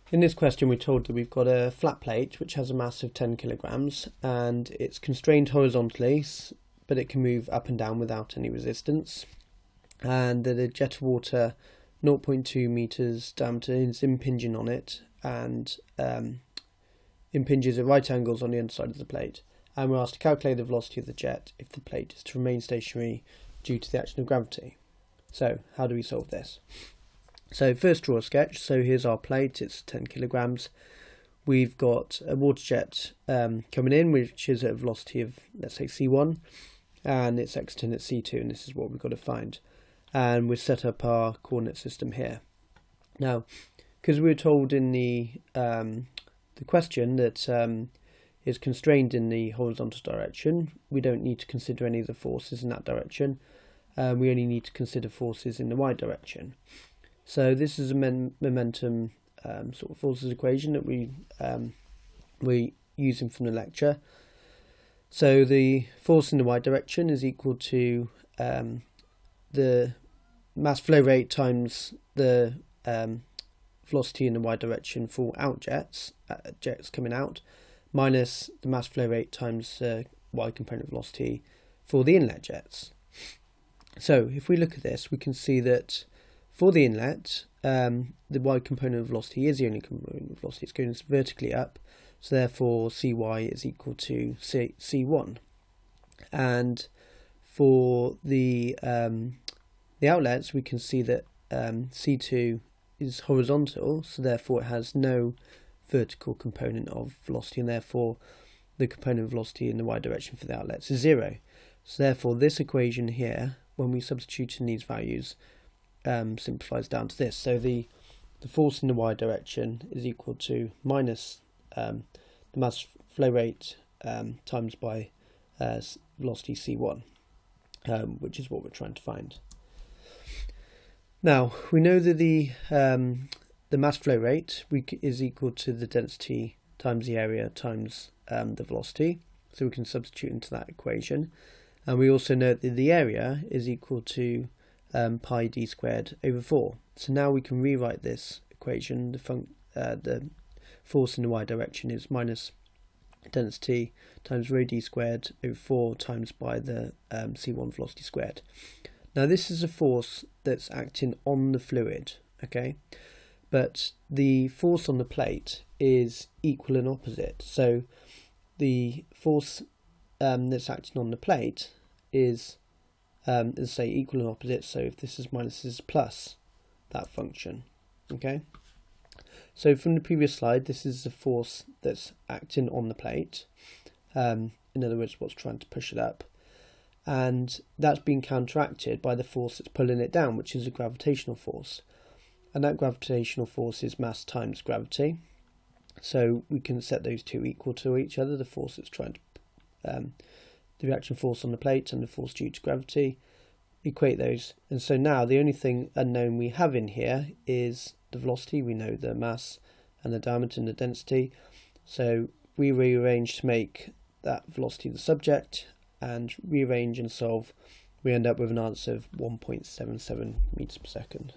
In this question, we're told that we've got a flat plate which has a mass of 10 kilograms and it's constrained horizontally, but it can move up and down without any resistance. And that a jet of water 0.2 meters diameter is impinging on it and impinges at right angles on the underside of the plate. And we're asked to calculate the velocity of the jet if the plate is to remain stationary due to the action of gravity. So, how do we solve this? So first draw a sketch. So here's our plate, it's 10 kilograms. We've got a water jet coming in, which is at a velocity of, let's say, c1, and it's exiting at c2, and this is what we've got to find. And we've set up our coordinate system here. Now, because we were told in the question that is constrained in the horizontal direction, we don't need to consider any of the forces in that direction. We only need to consider forces in the y direction. So this is a momentum sort of forces equation that we're using from the lecture. So the force in the y direction is equal to the mass flow rate times the velocity in the y direction for out jets coming out, minus the mass flow rate times y component velocity for the inlet jets. So if we look at this, we can see that for the inlet, the y component of velocity is the only component of velocity. It's going vertically up, so therefore cy is equal to c1. And for the outlets, we can see that c2 is horizontal, so therefore it has no vertical component of velocity, and therefore the component of velocity in the y direction for the outlets is 0. So therefore this equation here, when we substitute in these values, simplifies down to this. So the force in the y direction is equal to minus the mass flow rate times by velocity c1, which is what we're trying to find. Now we know that the mass flow rate is equal to the density times the area times the velocity, so we can substitute into that equation. And we also know that the area is equal to pi d squared over 4. So now we can rewrite this equation. The force in the y direction is minus density times rho d squared over 4 times by the c1 velocity squared. Now this is a force that's acting on the fluid, okay? But the force on the plate is equal and opposite. So the force that's acting on the plate is say equal and opposite. So if this is minus, this is plus that function. Okay. So from the previous slide, this is the force that's acting on the plate. In other words, what's trying to push it up, and that's being counteracted by the force that's pulling it down, which is a gravitational force. And that gravitational force is mass times gravity. So we can set those two equal to each other. The force that's trying to the reaction force on the plate and the force due to gravity, equate those. And so now the only thing unknown we have in here is the velocity. We know the mass and the diameter and the density. So we rearrange to make that velocity the subject and rearrange and solve. We end up with an answer of 1.77 meters per second.